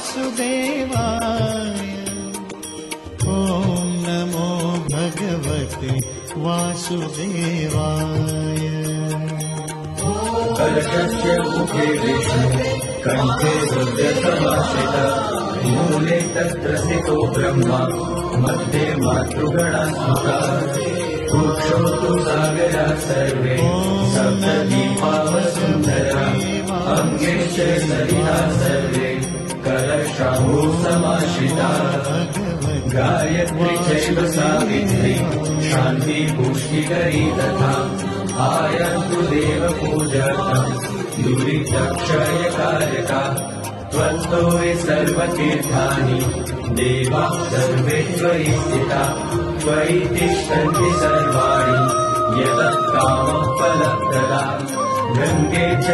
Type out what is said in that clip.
वासुदेवाय। ॐ नमो भगवते वासुदेवाय। कलशस्य मुखे विष्णु कण्ठे रुद्रसमाश्रिता मूले तत्र स्थितो ब्रह्मा मध्ये मातृगणात्मका वृक्षो तु सागरा सर्वे सप्तदीपावसुन्धरा अङ्गे च सरिता सर्वे कलशाम्बु समाश्रिता गायत्री चैव सावित्री शान्ति पुष्टिकरी तथा आयन्तु देवपूजार्थम् दुरितक्षयकारका त्वत्तो हि सर्वतीर्थानि देवा सर्वे त्वयि स्थिता त्वयि तिष्ठन्ति सर्वाणि यतः कामः फलप्रदा गङ्गे च